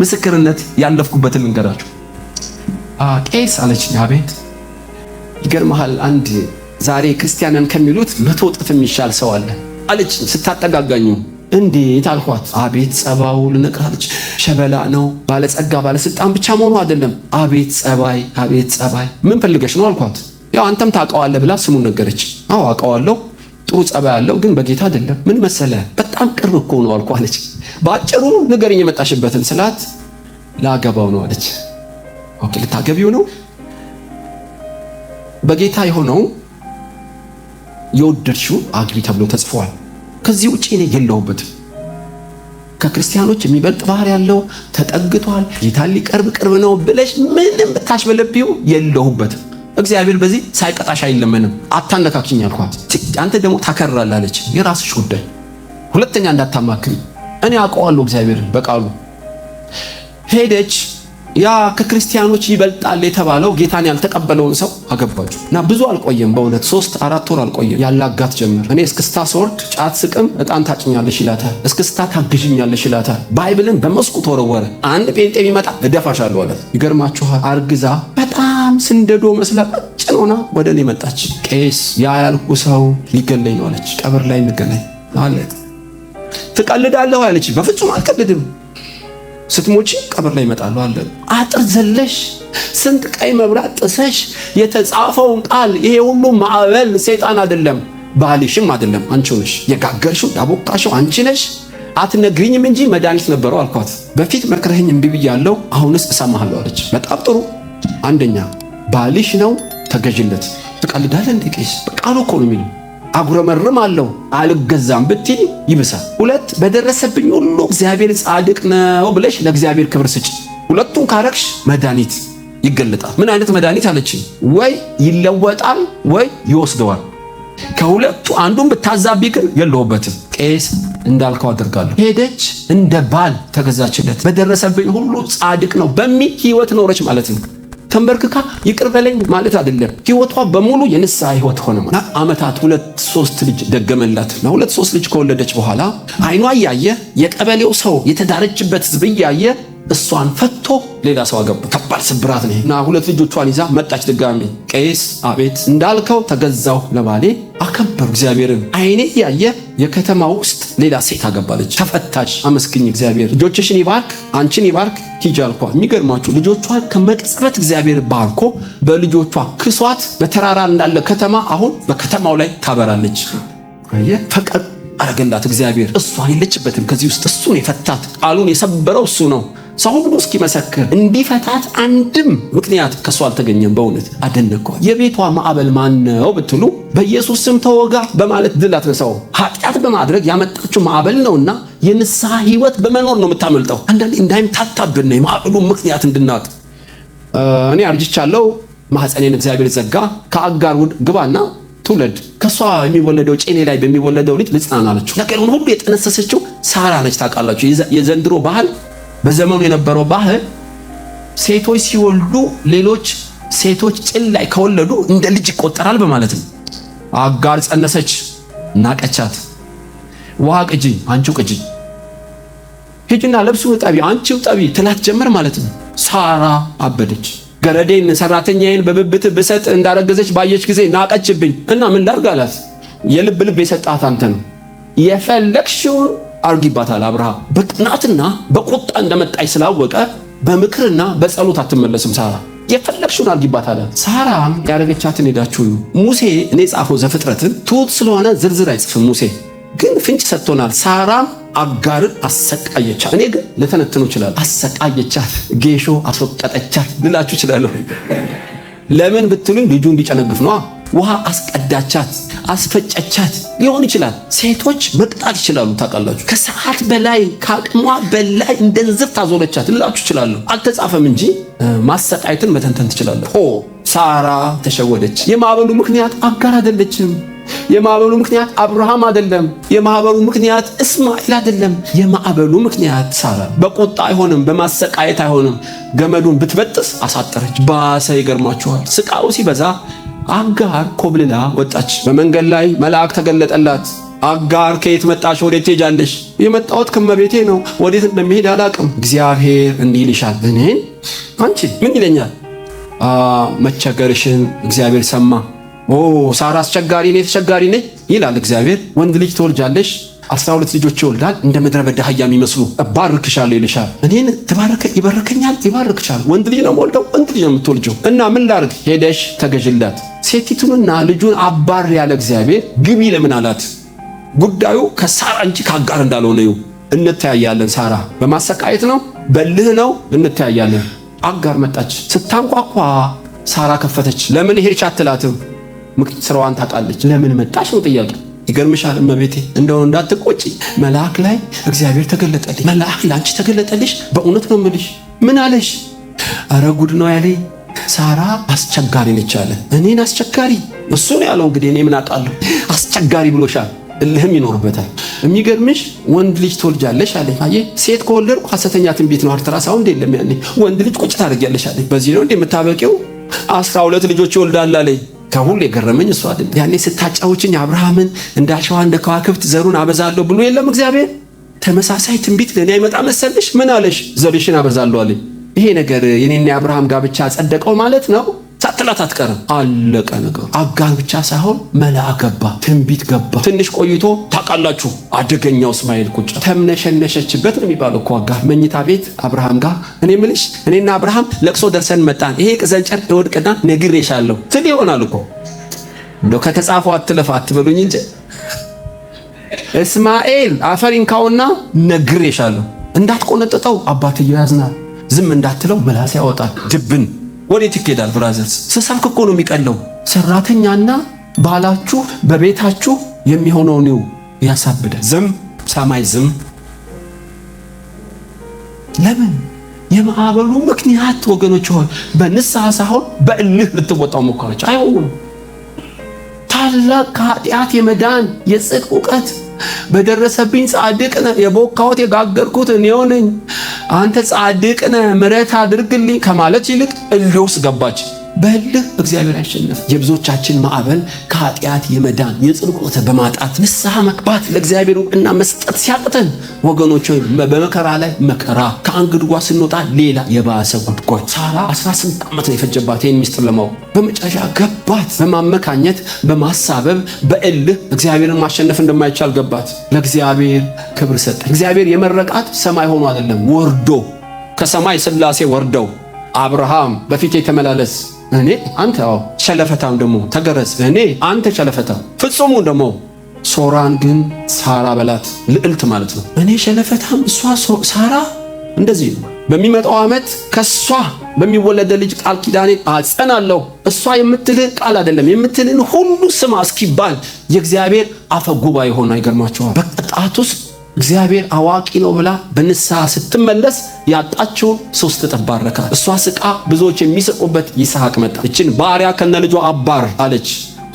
S1: ምስክርነት ያለፍኩበትን ልንገራችሁ። ቄስ አለችኝ። አቤት። ይገርምሃል፣ አንድ ዛሬ ክርስቲያንን ከሚሉት 100 እጥፍ የሚሻል ሰው አለ አለች ስታጠጋጋኙ። እንዴት አልኳት። አቤት ጸባው ልነግራለች። ሸበላ ነው፣ ባለጸጋ ባለስልጣን ብቻ መሆኑ አይደለም። አቤት ጸባይ፣ አቤት ጸባይ። ምን ፈልገሽ ነው አልኳት። ያው አንተም ታውቀዋለህ ብላ ስሙን ነገረች። አዎ አውቀዋለሁ፣ ጥሩ ጸባይ ያለው ግን በጌታ አይደለም። ምን መሰለ፣ በጣም ቅርብ እኮ ነው አልኳለች። በአጭሩ ንገረኝ የመጣሽበትን ስላት ላገባው ነው አለች። ኦኬ ልታገቢው ነው? በጌታ የሆነው የወደድሽው አግቢ ተብሎ ተጽፏል። ከዚህ ውጪ እኔ የለሁበትም። ከክርስቲያኖች የሚበልጥ ባህር ያለው ተጠግቷል፣ ጌታን ሊቀርብ ቅርብ ነው ብለሽ ምንም ብታሽበለብዩ የለሁበትም። እግዚአብሔር በዚህ ሳይቀጣሽ አይለመንም። አታነካክኝ አልኳት። አንተ ደግሞ ታከራለህ አለች። የራስሽ ጉዳይ፣ ሁለተኛ እንዳታማክሪ። እኔ አውቀዋለሁ እግዚአብሔርን በቃሉ። ሄደች። ያ ከክርስቲያኖች ይበልጣል የተባለው ጌታን ያልተቀበለውን ሰው አገባችሁ እና ብዙ አልቆየም። በእውነት 3-4 ወር አልቆየም። ያላጋት ጀመር። እኔ እስክስታ ስወርድ ጫት ስቅም እጣን ታጭኛለሽ ይላታል። እስክስታ ታግዥኛለሽ ይላታል። ባይብልን በመስኮት ወረወረ። አንድ ጴንጤ ቢመጣ እደፋሻለሁ አለ። ይገርማችኋል። አርግዛ በጣም ስንደዶ መስላ ቀጭን ሆና ወደ እኔ መጣች። ቄስ ያ ያልኩ ሰው ሊገለኝ ነው አለች። ቀብር ላይ እንገናኝ አለ። ትቀልዳለህ አለች። በፍጹም አልቀልድም። ስትሞቺ ቀብር ላይ ይመጣሉ አለ። አጥር ዘለሽ ስንት ቀይ መብራት ጥሰሽ የተጻፈውን ቃል ይሄ ሁሉ ማዕበል ሰይጣን አይደለም ባልሽም አይደለም አንቺው ነሽ የጋገርሽው ያቦካሽው አንቺ ነሽ። አትነግሪኝም እንጂ መድኃኒት ነበረው አልኳት። በፊት መክረህኝ እምቢ ብያለሁ፣ አሁንስ እሰማሃለሁ አለች። በጣም ጥሩ። አንደኛ ባልሽ ነው ተገዥለት። ትቀልዳለህ እንዴ ቄስ? በቃሉ እኮ ነው የሚለው። አጉረመርም አለው አልገዛም ብትይ ይብሳል። ሁለት በደረሰብኝ ሁሉ እግዚአብሔር ጻድቅ ነው ብለሽ ለእግዚአብሔር ክብር ስጪ። ሁለቱን ካረክሽ መድኃኒት ይገለጣል። ምን አይነት መድኃኒት አለችኝ? ወይ ይለወጣል ወይ ይወስደዋል። ከሁለቱ አንዱን ብታዛቢ ግን የለውበትም። ቄስ እንዳልከው አድርጋለሁ። ሄደች እንደ ባል ተገዛችለት። በደረሰብኝ ሁሉ ጻድቅ ነው በሚል ህይወት ኖረች ማለት ነው። ተንበርክካ ይቅር በለኝ ማለት አይደለም። ህይወቷ በሙሉ የንስሐ ህይወት ሆነ ማለት። አመታት 2-3 ልጅ ደገመላት። ለ2-3 ልጅ ከወለደች በኋላ አይኗ እያየ የቀበሌው ሰው የተዳረችበት ህዝብ እያየ እሷን ፈቶ ሌላ ሰው አገባ። ከባድ ስብራት ነው እና 2 ልጆቿን ይዛ መጣች ድጋሚ። ቄስ አቤት እንዳልከው ተገዛው ለባሌ አከበሩ እግዚአብሔርን። አይኔ እያየ የከተማ ውስጥ ሌላ ሴት አገባለች። ተፈታች። አመስግኝ እግዚአብሔር። ልጆችሽን ይባርክ አንቺን ይባርክ ሂጂ አልኳት። የሚገርማችሁ ልጆቿን ከመቅጽበት እግዚአብሔር ባርኮ በልጆቿ ክሷት በተራራ እንዳለ ከተማ አሁን በከተማው ላይ ታበራለች። አየ ፈቀድ አረገላት እግዚአብሔር። እሷ የለችበትም ከዚህ ውስጥ። እሱ ነው የፈታት። ቃሉን የሰበረው እሱ ነው። ሰው ሁሉ እስኪመሰክር እንዲፈታት አንድም ምክንያት ከሷ አልተገኘም። በእውነት አደነቅኳት። የቤቷ ማዕበል ማነው ብትሉ በኢየሱስ ስም ተወጋ በማለት ድል አትነሳው። ኃጢአት በማድረግ ያመጣችው ማዕበል ነውና የንስሐ ህይወት በመኖር ነው የምታመልጠው። አንዳንዴ እንዳይምታታብን ነው የማዕበሉ ምክንያት እንድናቅ። እኔ አርጅቻለሁ፣ ማህፀኔን እግዚአብሔር ዘጋ። ከአጋር ግባና ትውለድ፣ ከሷ የሚወለደው ጭኔ ላይ በሚወለደው ልጅ ልጽናና አለችው። ነገሩን ሁሉ የጠነሰሰችው ሳራ ነች። ታውቃላችሁ የዘንድሮ ባህል፣ በዘመኑ የነበረው ባህል ሴቶች ሲወልዱ ሌሎች ሴቶች ጭን ላይ ከወለዱ እንደ ልጅ ይቆጠራል በማለት ነው። አጋር ጸነሰች፣ ናቀቻት። ውሃ ቅጂ አንቺው ቅጂ፣ ሂጂና ልብሱን ጠቢ አንቺው ጠቢ ትላት ጀመር ማለት ነው። ሳራ አበደች። ገረዴን ሰራተኛዬን በብብት ብሰጥ እንዳረገዘች ባየች ጊዜ ናቀችብኝ እና ምን ላድርግ አላት። የልብ ልብ የሰጣት አንተ ነው፣ የፈለግሽውን አርጊባታል። አብርሃም በቅናትና በቁጣ እንደመጣች ስላወቀ በምክርና በጸሎት አትመለስም። ሳራ የፈለግሽውን አርጊባታል። ሳራም ያደረገቻትን ሄዳችሁ ሙሴ እኔ ጻፈው ዘፍጥረትን ትሁት ስለሆነ ዝርዝር አይጽፍም። ሙሴ ግን ፍንጭ ሰጥቶናል። ሳራም አጋርን አሰቃየቻት። እኔ ግን ልተነትኑ ይችላል። አሰቃየቻት፣ ጌሾ አስወቀጠቻት ልላችሁ ይችላለሁ። ለምን ብትሉኝ ልጁ እንዲጨነግፍ ነው። ውሃ አስቀዳቻት፣ አስፈጨቻት ሊሆን ይችላል። ሴቶች መቅጣት ይችላሉ። ታውቃላችሁ ከሰዓት በላይ ከአቅሟ በላይ እንደንዝር ታዞለቻት ልላችሁ ይችላለሁ። አልተጻፈም እንጂ ማሰቃየትን መተንተን ትችላለህ። ሳራ ተሸወደች። የማዕበሉ ምክንያት አጋር አይደለችም። የማዕበሉ ምክንያት አብርሃም አይደለም። የማዕበሉ ምክንያት እስማኤል አይደለም። የማዕበሉ ምክንያት ሳራ። በቁጣ አይሆንም፣ በማሰቃየት አይሆንም። ገመዱን ብትበጥስ አሳጠረች። ባሰ። ይገርማችኋል። ስቃው ሲበዛ አጋር ኮብልላ ወጣች። በመንገድ ላይ መልአክ ተገለጠላት። አጋር ከየት መጣሽ? ወዴት ትሄጃለሽ? የመጣሁት ከመቤቴ ነው፣ ወዴት እንደሚሄድ አላውቅም። እግዚአብሔር እንዲህ ይልሻል። እኔን? አንቺ ምን ይለኛል? መቸገርሽን እግዚአብሔር ሰማ። ሳራ አስቸጋሪ ነኝ ተቸጋሪ ነኝ ይላል እግዚአብሔር። ወንድ ልጅ ትወልጃለሽ፣ 12 ልጆች ይወልዳል፣ እንደ ምድረ በዳ አህያ የሚመስሉ እባርክሻለሁ ይልሻል። እኔን ይባርከኛል፣ ይባርክሻል። ወንድ ልጅ ነው የምወልደው፣ ወንድ ልጅ ነው የምትወልጂው። እና ምን ላድርግ? ሄደሽ ተገዥላት። ሴቲቱንና ልጁን አባር ያለ እግዚአብሔር ግቢ ለምን አላት? ጉዳዩ ከሳራ እንጂ ከአጋር እንዳልሆነ ይሁ እንተያያለን። ሳራ በማሰቃየት ነው፣ በልህ ነው፣ እንተያያለን። አጋር መጣች። ስታንኳኳ ሳራ ከፈተች። ለምን ሄድሽ አትላትም። ስራዋን ታውቃለች። ለምን መጣሽ ነው ጥያቄ። ይገርምሻል እመቤቴ፣ እንደው እንዳትቆጪ፣ መልአክ ላይ እግዚአብሔር ተገለጠልሽ። መልአክ ላንቺ ተገለጠልሽ። በእውነት ነው የምልሽ። ምን አለሽ? አረ ጉድ ነው ያለኝ። ሳራ አስቸጋሪ ነች አለ። እኔን አስቸጋሪ? እሱ ነው ያለው። እንግዲህ እኔ ምን አውቃለሁ። አስቸጋሪ ብሎሻል። እልህም ይኖርበታል። የሚገርምሽ ወንድ ልጅ ትወልጃለሽ አለኝ። አየህ፣ ሴት ከወለድኩ ሐሰተኛ ትንቢት ነው። አልትራሳውንድ የለም ያኔ። ወንድ ልጅ ቁጭ ታደርጊያለሽ አለኝ። በዚህ ነው እንዴ የምታበቂው? 12 ልጆች ይወልዳል አለኝ። ከሁሉ የገረመኝ እሱ አይደል። ያኔ ስታጫውችኝ አብርሃምን እንደ አሸዋ እንደ ከዋክብት ዘሩን አበዛለሁ ብሎ የለም እግዚአብሔር። ተመሳሳይ ትንቢት ለኔ አይመጣ መሰልሽ? ምን አለሽ? ዘርሽን አበዛለሁ አለኝ። ይሄ ነገር የኔና የአብርሃም ጋብቻ ጸደቀው ማለት ነው። ሳትላት አትቀርም። አለቀ ነገሩ። አጋር ብቻ ሳይሆን መልአክ ገባ፣ ትንቢት ገባ። ትንሽ ቆይቶ ታውቃላችሁ አደገኛው እስማኤል ቁጭ ተምነሸነሸችበት ነው የሚባለው እኮ አጋር መኝታ ቤት አብርሃም ጋር። እኔ ምልሽ እኔና አብርሃም ለቅሶ ደርሰን መጣን፣ ይሄ ቅዘንጨር ወድቅና ነግሬሻለሁ ትል ይሆናል እኮ። እንደው ከተጻፈው አትለፋ አትበሉኝ እንጂ እስማኤል አፈሪንካውና ነግሬሻለሁ እንዳትቆነጥጠው አባትየው ያዝናል። ዝም እንዳትለው ምላስ ያወጣል። ድብን ወዴት ይኬዳል? ብራዘርስ ስሰብክ እኮ ነው የሚቀለው። ሰራተኛና ባላችሁ በቤታችሁ የሚሆነው ነው ያሳብዳል። ዝም ሰማይ ዝም። ለምን? የማዕበሉ ምክንያት ወገኖች ሆይ በንስሐ ሳይሆን በእልህ ልትወጣው ሞከረች። አይሆንም። ታላቅ ከኃጢአት የመዳን የጽድቅ እውቀት በደረሰብኝ ጻድቅ ነህ የቦካሁት የጋገርኩት እኔው ነኝ አንተ ጻድቅ ነህ ምሕረት አድርግልኝ ከማለት ይልቅ እልህ ውስጥ ገባች። በእልህ እግዚአብሔር አይሸነፍ። የብዙዎቻችን ማዕበል ከኃጢአት የመዳን የጽድቅ እውቀት በማጣት ንስሐ መግባት ለእግዚአብሔር እውቅና መስጠት ሲያቅተን ወገኖች ሆይ በመከራ ላይ መከራ ከአንግድጓ ስንወጣ ሌላ የባሰ ጉድጓድ። ሳራ 18 ዓመት ነው የፈጀባት ይህን ሚስጥር ለማወቅ። በመጨረሻ ገባት። በማመካኘት በማሳበብ በእልህ እግዚአብሔርን ማሸነፍ እንደማይቻል ገባት። ለእግዚአብሔር ክብር ሰጠ። እግዚአብሔር የመረቃት ሰማይ ሆኖ አይደለም ወርዶ ከሰማይ ሥላሴ ወርደው አብርሃም በፊቴ ተመላለስ እኔ አንተ ሸለፈታም ደግሞ ተገረዝ እኔ አንተ ሸለፈታም ፍጹሙ ደግሞ ሶራን ግን ሳራ በላት ልዕልት ማለት ነው። እኔ ሸለፈታም እሷ ሳራ እንደዚህ ነው። በሚመጣው ዓመት ከሷ በሚወለደ ልጅ ቃል ኪዳኔ አጸናለሁ። እሷ የምትልን ቃል አይደለም የምትልን ሁሉ ስማ እስኪባል የእግዚአብሔር አፈ ጉባኤ ሆና ይገርማቸዋል። በቅጣት ውስጥ እግዚአብሔር አዋቂ ነው ብላ በንስሐ ስትመለስ ያጣችውን 3 እጥፍ ባረካት። እሷ ስቃ ብዙዎች የሚስቁበት ይስሐቅ መጣ። እችን ባሪያ ከነልጇ አባር አለች።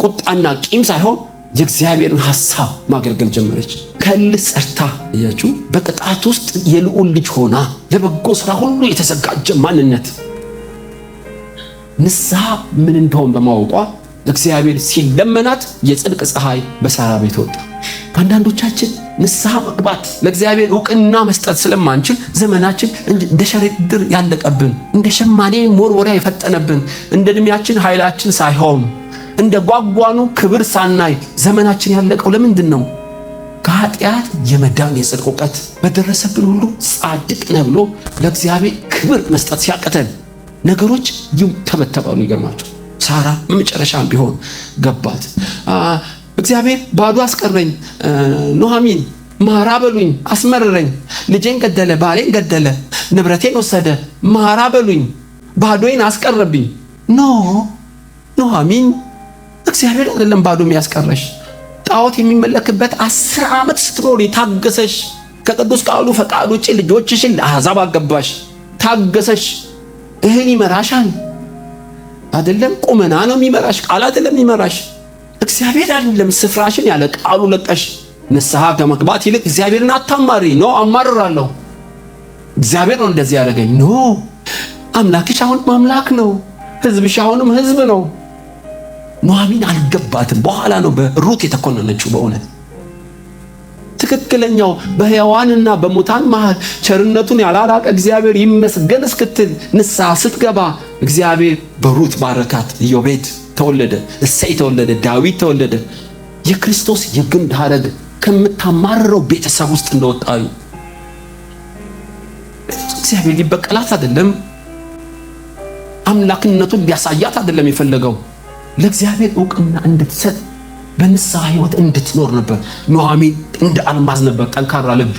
S1: ቁጣና ቂም ሳይሆን የእግዚአብሔርን ሐሳብ ማገልገል ጀመረች። ከእልህ ጸርታ እያችሁ በቅጣት ውስጥ የልዑል ልጅ ሆና ለበጎ ሥራ ሁሉ የተዘጋጀ ማንነት ንስሐ ምን እንደሆነ በማወቋ እግዚአብሔር ሲለመናት የጽድቅ ፀሐይ በሳራ ቤት ወጣ። አንዳንዶቻችን ንስሐ መግባት ለእግዚአብሔር እውቅና መስጠት ስለማንችል ዘመናችን እንደ ሸረሪት ያለቀብን፣ እንደ ሸማኔ ሞርወሪያ የፈጠነብን፣ እንደ እድሜያችን ኃይላችን ሳይሆን እንደ ጓጓኑ ክብር ሳናይ ዘመናችን ያለቀው ለምንድን ነው? ከኃጢአት የመዳን የጽድቅ እውቀት በደረሰብን ሁሉ ጻድቅ ነህ ብሎ ለእግዚአብሔር ክብር መስጠት ሲያቅተን ነገሮች ይተበተባሉ። ይገርማቸው ሳራ በመጨረሻም ቢሆን ገባት። እግዚአብሔር ባዶ አስቀረኝ፣ ኑኃሚን ማራ በሉኝ፣ አስመረረኝ፣ ልጄን ገደለ፣ ባሌን ገደለ፣ ንብረቴን ወሰደ፣ ማራ በሉኝ፣ ባዶዬን አስቀረብኝ። ኖ ኑኃሚን እግዚአብሔር አይደለም ባዶ የሚያስቀረሽ። ጣዖት የሚመለክበት 10 ዓመት ስትኖር ታገሰሽ። ከቅዱስ ቃሉ ፈቃድ ውጪ ልጆችሽን ለአሕዛብ አገባሽ። ታገሰሽ። እህል ይመራሻል አይደለም፣ ቁመና ነው የሚመራሽ፣ ቃል አይደለም የሚመራሽ። እግዚአብሔር አይደለም ስፍራሽን ያለ ቃሉ ለቀሽ ንስሐ ከመግባት ይልቅ እግዚአብሔርን አታማሪ። ኖ አማርራለሁ፣ እግዚአብሔር ነው እንደዚህ ያደረገኝ። ኖ አምላክሽ አሁንም አምላክ ነው፣ ሕዝብሽ አሁንም ሕዝብ ነው። ኑኃሚን አልገባትም። በኋላ ነው በሩት የተኮነነችው። በእውነት ትክክለኛው በሕያዋንና በሙታን መሃል ቸርነቱን ያላራቀ እግዚአብሔር ይመስገን እስክትል ንስሐ ስትገባ እግዚአብሔር በሩት ባረካት። ኢዮቤድ ተወለደ፣ እሰይ ተወለደ፣ ዳዊት ተወለደ። የክርስቶስ የግንድ ሐረግ ከምታማርረው ቤተሰብ ውስጥ እንደወጣዩ እግዚአብሔር ሊበቀላት አይደለም፣ አምላክነቱን ሊያሳያት አይደለም የፈለገው። ለእግዚአብሔር እውቅና እንድትሰጥ በንስሐ ሕይወት እንድትኖር ነበር። ኑኃሚን እንደ አልማዝ ነበር፣ ጠንካራ ልብ።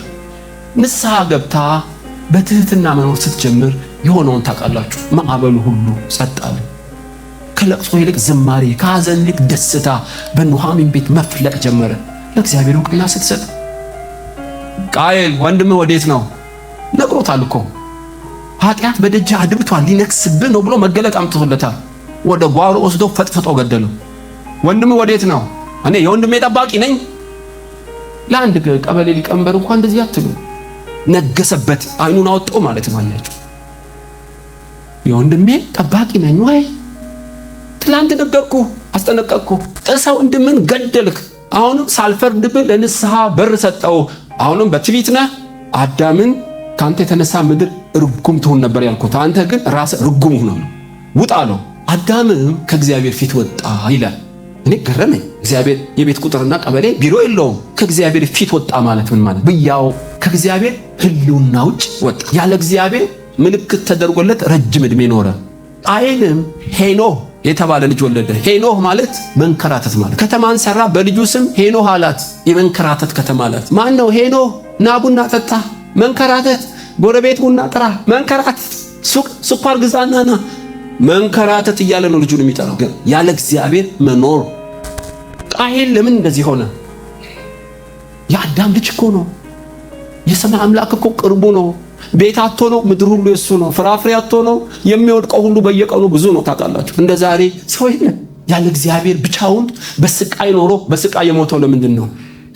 S1: ንስሐ ገብታ በትህትና መኖር ስትጀምር የሆነውን ታውቃላችሁ። ማዕበሉ ሁሉ ጸጥ አለ። ከለቅሶ ይልቅ ዝማሬ፣ ከሐዘን ይልቅ ደስታ በኑኃሚን ቤት መፍለቅ ጀመረ። ለእግዚአብሔር እውቅና ስትሰጥ ቃየል ወንድምህ ወዴት ነው? ነግሮታል እኮ ኃጢአት በደጅህ አድብቷል ሊነክስብህ ነው ብሎ መገለጥ አምጥቶለታል። ወደ ጓሮ ወስዶ ፈጥፍጦ ገደለው። ወንድምህ ወዴት ነው? እኔ የወንድሜ ጠባቂ ነኝ። ለአንድ ቀበሌ ሊቀመንበር እንኳን እንደዚህ አትሉ። ነገሰበት፣ አይኑን አወጣው ማለት ነው። አያችሁ፣ የወንድሜ ጠባቂ ነኝ ወይ? ትላንት ነገርኩ፣ አስጠነቀቅኩ። ጥሰው ወንድምን ገደልክ። አሁንም ሳልፈርድብህ ለንስሐ በር ሰጠው። አሁንም በትዕቢት ነህ። አዳምን ካንተ የተነሳ ምድር ርጉም ትሆን ነበር ያልኩት፣ አንተ ግን ራስህ ርጉም ሆነህ ውጣ አለው። አዳምም ከእግዚአብሔር ፊት ወጣ ይላል። እኔ ገረመኝ። እግዚአብሔር የቤት ቁጥርና ቀበሌ ቢሮ የለውም። ከእግዚአብሔር ፊት ወጣ ማለት ምን ማለት? ብያው ከእግዚአብሔር ሕልውና ውጭ ወጣ። ያለ እግዚአብሔር ምልክት ተደርጎለት ረጅም ዕድሜ ኖረ። ቃየንም ሄኖህ የተባለ ልጅ ወለደ። ሄኖህ ማለት መንከራተት ማለት። ከተማን ሰራ፣ በልጁ ስም ሄኖህ አላት። የመንከራተት ከተማ አላት። ማን ነው ሄኖህ? ና ቡና ጠጣ፣ መንከራተት፣ ጎረቤት ቡና ጥራ፣ መንከራተት፣ ሱቅ ስኳር ግዛና ና፣ መንከራተት እያለ ነው ልጁን የሚጠራው። ግን ያለ እግዚአብሔር መኖር። ቃየን ለምን እንደዚህ ሆነ? የአዳም ልጅ እኮ ነው። የሰማይ አምላክ እኮ ቅርቡ ነው። ቤት አጥቶ ነው፣ ምድር ሁሉ የሱ ነው። ፍራፍሬ አጥቶ ነው፣ የሚወድቀው ሁሉ በየቀኑ ብዙ ነው። ታውቃላችሁ፣ እንደ ዛሬ ሰው የለም። ያለ እግዚአብሔር ብቻውን በስቃይ ኖሮ በስቃይ የሞተው ለምንድን ነው?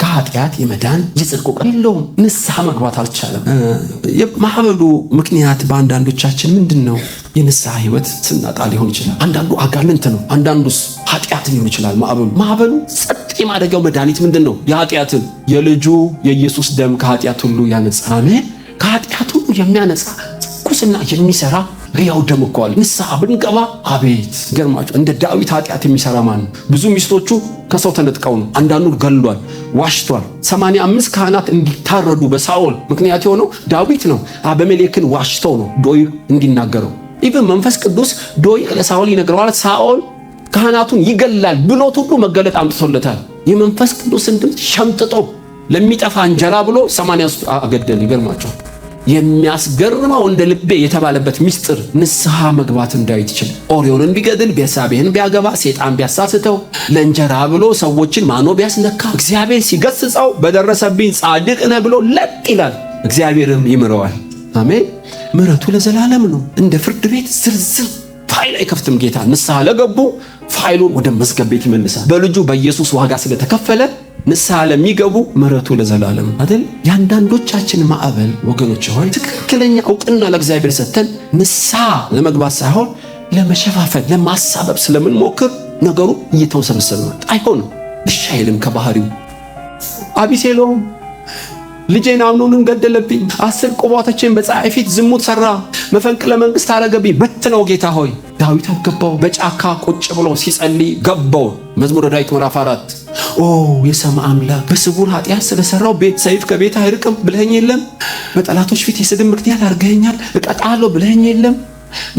S1: ከኃጢአት የመዳን የጽድቅ ዕውቀት የለውም። ንስሐ መግባት አልቻለም። የማዕበሉ ምክንያት በአንዳንዶቻችን ምንድን ነው? የንስሐ ሕይወት ስናጣ ሊሆን ይችላል። አንዳንዱ አጋንንት ነው፣ አንዳንዱስ ኃጢአት ሊሆን ይችላል። ማዕበሉ ጸጥ የማደርገው መድኃኒት ምንድን ነው? የኃጢአትን የልጁ የኢየሱስ ደም ከኃጢአት ሁሉ ያነጻ። አሜን። ከኃጢአት ሁሉ የሚያነጻ ትኩስና የሚሰራ ሕያው ደም እኮ አለ። ንስሐ ብንገባ አቤት ገርማችሁ። እንደ ዳዊት ኃጢአት የሚሰራ ማን ነው? ብዙ ሚስቶቹ ከሰው ተነጥቀው ነው። አንዳንዱ ገሏል፣ ዋሽቷል። 85 ካህናት እንዲታረዱ በሳኦል ምክንያት የሆነው ዳዊት ነው። አቤሜሌክን ዋሽተው ነው ዶይ እንዲናገረው። ኢቭን መንፈስ ቅዱስ ዶይ ለሳኦል ይነግረዋል። ሳኦል ካህናቱን ይገላል ብሎት ሁሉ መገለጥ አምጥቶለታል። የመንፈስ ቅዱስን ድምፅ ሸምጥጦ ለሚጠፋ እንጀራ ብሎ 80 አገደል። ይገርማቸው። የሚያስገርመው እንደ ልቤ የተባለበት ምስጢር ንስሐ መግባት ዳዊት ይችላል። ኦርዮንን ቢገድል፣ ቤርሳቤህን ቢያገባ፣ ሴጣን ቢያሳስተው፣ ለእንጀራ ብሎ ሰዎችን ማኖ ቢያስነካ፣ እግዚአብሔር ሲገስጸው በደረሰብኝ ጻድቅ ነህ ብሎ ለጥ ይላል። እግዚአብሔርም ይምረዋል። አሜን። ምሕረቱ ለዘላለም ነው። እንደ ፍርድ ቤት ዝርዝር ፋይል አይከፍትም ጌታ። ንስሐ ለገቡ ፋይሉን ወደ መዝገብ ቤት ይመልሳል። በልጁ በኢየሱስ ዋጋ ስለተከፈለ ንስሐ ለሚገቡ ምሕረቱ ለዘላለም አይደል? የአንዳንዶቻችን ማዕበል ወገኖች ሆይ ትክክለኛ እውቅና ለእግዚአብሔር ሰጥተን ንስሐ ለመግባት ሳይሆን ለመሸፋፈል ለማሳበብ ስለምንሞክር ነገሩ እየተወሰበሰበ ነው። አይሆንም። እሺ አይልም ከባህሪው። አቢሴሎም ልጄን አምኖንን ገደለብኝ፣ 10 ቁባቶችን በፀሐይ ፊት ዝሙት ሰራ፣ መፈንቅለ መንግስት አረገብኝ፣ በትነው ጌታ ሆይ። ዳዊት ገባው። በጫካ ቁጭ ብሎ ሲጸልይ ገባው። መዝሙረ ዳዊት ምዕራፍ 4 ኦ የሰማይ አምላክ በስውር ኃጢአት ስለሰራው ቤት ሰይፍ ከቤት አይርቅም ብለኸኝ የለም? በጠላቶች ፊት የስድብ ምክንያት አድርገኸኛል፣ እቀጣለሁ ብለኸኝ የለም?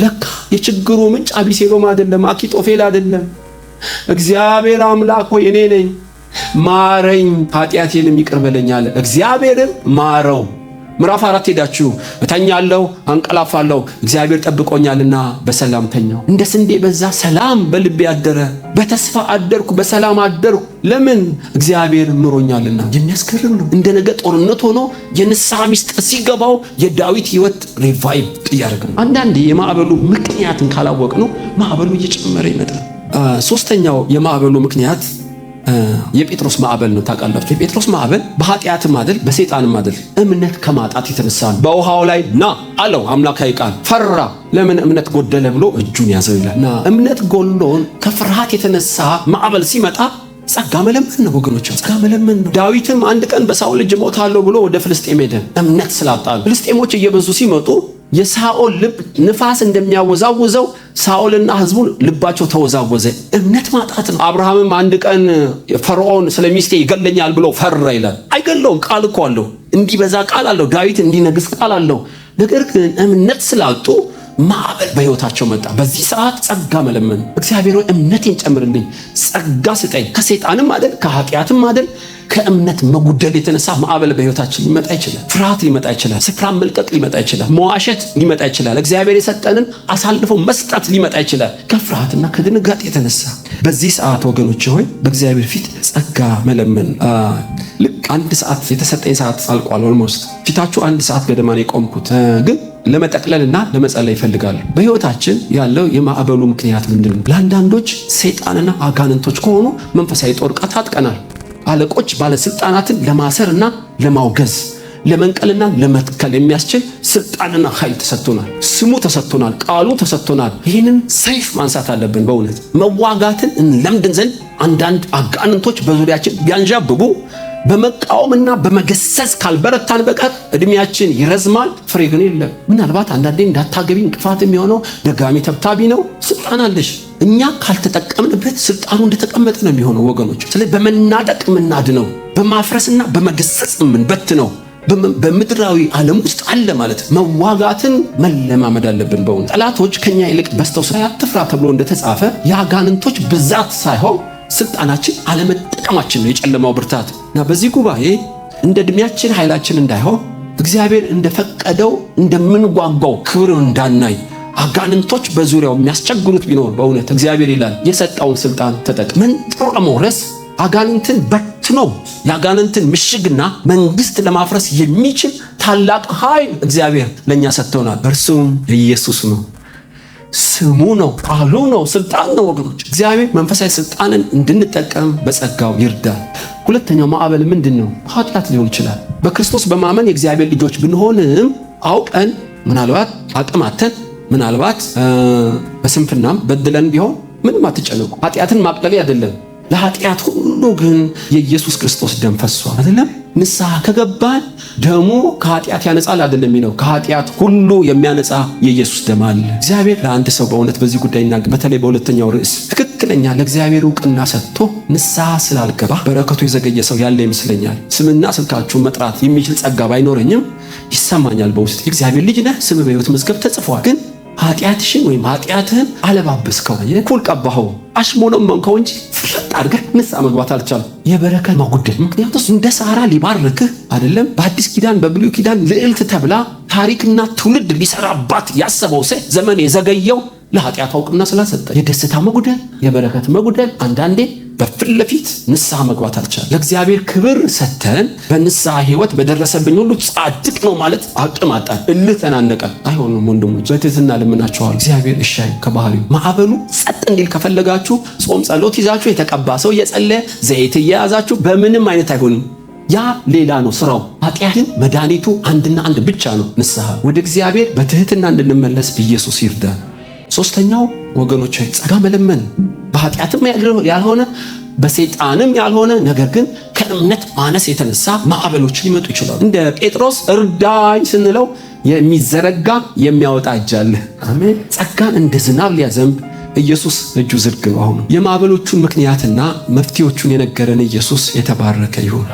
S1: ለካ የችግሩ ምንጭ አቢሴሎም አይደለም፣ አኪጦፌል አይደለም። እግዚአብሔር አምላክ ሆይ እኔ ነኝ፣ ማረኝ፣ ኃጢአቴንም ይቅር በለኝ አለ። እግዚአብሔርም ማረው። ምዕራፍ 4 ሄዳችሁ እተኛለሁ አንቀላፋለሁ እግዚአብሔር ጠብቆኛልና በሰላም ተኛው። እንደ ስንዴ በዛ ሰላም በልቤ አደረ። በተስፋ አደርኩ፣ በሰላም አደርኩ። ለምን? እግዚአብሔር ምሮኛልና። የሚያስገርም ነው። እንደ ነገ ጦርነት ሆኖ የንስሐ ሚስጥር ሲገባው የዳዊት ሕይወት ሪቫይቭ እያደረገ ነው። አንዳንዴ የማዕበሉ ምክንያትን ካላወቅነው ማዕበሉ እየጨመረ ይመጣል። ሶስተኛው የማዕበሉ ምክንያት የጴጥሮስ ማዕበል ነው። ታውቃላችሁ፣ የጴጥሮስ ማዕበል በኃጢአትም አይደል በሰይጣንም አይደል እምነት ከማጣት የተነሳ ነው። በውሃው ላይ ና አለው አምላካዊ ቃል። ፈራ። ለምን? እምነት ጎደለ ብሎ እጁን ያዘው ይላል። ና እምነት ጎሎን ከፍርሃት የተነሳ ማዕበል ሲመጣ ጸጋ መለመን ነው ወገኖች፣ ጸጋ መለመን ነው። ዳዊትም አንድ ቀን በሳኦል እጅ ሞታለሁ ብሎ ወደ ፍልስጤም ሄደ። እምነት ስላጣ ፍልስጤሞች እየበዙ ሲመጡ የሳኦል ልብ ንፋስ እንደሚያወዛውዘው ሳኦልና ሕዝቡን ልባቸው ተወዛወዘ። እምነት ማጣት ነው። አብርሃምም አንድ ቀን ፈርዖን ስለሚስቴ ይገለኛል ብሎ ፈራ ይላል። አይገለውም፣ ቃል እኮ አለው። እንዲበዛ ቃል አለው። ዳዊት እንዲነግስ ቃል አለው። ነገር ግን እምነት ስላጡ ማዕበል በሕይወታቸው መጣ። በዚህ ሰዓት ጸጋ መለመን፣ እግዚአብሔር ሆይ እምነቴን ጨምርልኝ፣ ጸጋ ስጠኝ። ከሰይጣንም አይደል ከኃጢአትም አይደል ከእምነት መጉደል የተነሳ ማዕበል በሕይወታችን ሊመጣ ይችላል። ፍርሃት ሊመጣ ይችላል። ስፍራን መልቀቅ ሊመጣ ይችላል። መዋሸት ሊመጣ ይችላል። እግዚአብሔር የሰጠንን አሳልፎ መስጠት ሊመጣ ይችላል። ከፍርሃትና ከድንጋጤ የተነሳ በዚህ ሰዓት ወገኖች ሆይ በእግዚአብሔር ፊት ጸጋ መለመን። ልክ 1 ሰዓት የተሰጠኝ ሰዓት አልቋል። ኦልሞስት ፊታችሁ 1 ሰዓት ገደማ ነው የቆምኩት፣ ግን ለመጠቅለልና ለመጸለይ ይፈልጋሉ። በሕይወታችን ያለው የማዕበሉ ምክንያት ምንድን ነው? ለአንዳንዶች ሰይጣንና አጋንንቶች ከሆኑ መንፈሳዊ ጦር ዕቃ ታጥቀናል። አለቆች ባለስልጣናትን ለማሰርና ለማውገዝ ለመንቀልና ለመትከል የሚያስችል ስልጣንና ኃይል ተሰጥቶናል። ስሙ ተሰጥቶናል። ቃሉ ተሰጥቶናል። ይህንን ሰይፍ ማንሳት አለብን። በእውነት መዋጋትን እንለምድን ዘንድ አንዳንድ አጋንንቶች በዙሪያችን ቢያንዣብቡ በመቃወምና በመገሰጽ ካልበረታን በቀር እድሜያችን ይረዝማል፣ ፍሬ ግን የለም። ምናልባት አንዳንዴ እንዳታገቢ እንቅፋት የሚሆነው ደጋሚ ተብታቢ ነው። ስልጣን አለሽ። እኛ ካልተጠቀምንበት ስልጣኑ እንደተቀመጠ ነው የሚሆነው ወገኖች። ስለዚህ በመናደቅ የምናድነው በማፍረስና በመገሰጽ የምንበትነው በምድራዊ ዓለም ውስጥ አለ ማለት መዋጋትን መለማመድ አለብን። በእውነት ጠላቶች ከኛ ይልቅ በስተው አትፍራ ተብሎ እንደተጻፈ የአጋንንቶች ብዛት ሳይሆን ስልጣናችን አለመጠቀማችን ነው የጨለማው ብርታት። እና በዚህ ጉባኤ እንደ እድሜያችን ኃይላችን እንዳይሆን እግዚአብሔር እንደፈቀደው እንደምንጓጓው ክብር እንዳናይ አጋንንቶች በዙሪያው የሚያስቸግሩት ቢኖር በእውነት እግዚአብሔር ይላል የሰጠውን ስልጣን ተጠቅመን ጥሩ ለመውረስ አጋንንትን በትኖ የአጋንንትን ምሽግና መንግስት ለማፍረስ የሚችል ታላቅ ኃይል እግዚአብሔር ለኛ ሰጥቶናል። እርሱም ኢየሱስ ነው። ስሙ ነው፣ ቃሉ ነው፣ ስልጣን ነው ወገኖች። እግዚአብሔር መንፈሳዊ ስልጣንን እንድንጠቀም በጸጋው ይርዳል። ሁለተኛው ማዕበል ምንድነው? ኃጢአት ሊሆን ይችላል። በክርስቶስ በማመን የእግዚአብሔር ልጆች ብንሆንም አውቀን ምናልባት አቅማተን ምናልባት በስንፍናም በድለን ቢሆን ምንም አትጨነቁ። ኃጢአትን ማቅለል አይደለም። ለኃጢአት ሁሉ ግን የኢየሱስ ክርስቶስ ደም ፈሷል አይደለም? ንስሐ ከገባን ደሙ ከኃጢአት ያነጻል አይደለም የሚለው? ከኃጢአት ሁሉ የሚያነጻ የኢየሱስ ደም አለ። እግዚአብሔር ለአንድ ሰው በእውነት በዚህ ጉዳይ ይናገር። በተለይ በሁለተኛው ርዕስ ትክክለኛ ለእግዚአብሔር ዕውቅና ሰጥቶ ንስሐ ስላልገባ በረከቱ የዘገየ ሰው ያለ ይመስለኛል። ስምና ስልካችሁን መጥራት የሚችል ጸጋ ባይኖረኝም ይሰማኛል በውስጥ የእግዚአብሔር ልጅ ነህ፣ ስም በሕይወት መዝገብ ተጽፏል። ግን ኃጢአትሽን ወይም ኃጢአትህን አለባበስከው፣ ኩል ቀባኸው፣ አሽሞነመንከው እንጂ ፍለጥ አድርገህ ንስሐ መግባት አልቻልም። የበረከት ማጉደል። ምክንያቱም እንደ ሳራ ሊባርክህ አይደለም። በአዲስ ኪዳን በብሉይ ኪዳን ልዕልት ተብላ ታሪክና ትውልድ ሊሰራባት ያሰበው ሰው ዘመን የዘገየው ለኃጢአት ዕውቅና ስላልሰጠ። የደስታ መጉደል፣ የበረከት መጉደል። አንዳንዴ በፊት ለፊት ንስሐ መግባት አልቻለም። ለእግዚአብሔር ክብር ሰተን በንስሐ ህይወት በደረሰብኝ ሁሉ ጻድቅ ነው ማለት አቅም አጣን፣ እልህ ተናነቀን። አይሆንም ወንድሞች፣ በትህትና ለምናችኋል። እግዚአብሔር እሻይ ከባህሪው ማዕበሉ ጸጥ እንዲል ከፈለጋችሁ ጾም ጸሎት ይዛችሁ የተቀባ ሰው እየጸለየ ዘይት እየያዛችሁ በምንም አይነት አይሆንም። ያ ሌላ ነው ስራው። ኃጢአትን መድኃኒቱ አንድና አንድ ብቻ ነው፣ ንስሐ። ወደ እግዚአብሔር በትህትና እንድንመለስ ኢየሱስ ይርዳን። ሶስተኛው ወገኖች ጸጋ መለመን፣ በኃጢአትም ያልሆነ በሰይጣንም ያልሆነ ነገር ግን ከእምነት ማነስ የተነሳ ማዕበሎች ሊመጡ ይችላሉ። እንደ ጴጥሮስ እርዳኝ ስንለው የሚዘረጋ የሚያወጣ እጅ አለ። አሜን። ጸጋን እንደ ዝናብ ሊያዘንብ ኢየሱስ እጁ ዝርግ ነው። አሁን የማዕበሎቹን ምክንያትና መፍትሄዎቹን የነገረን ኢየሱስ የተባረከ ይሁን።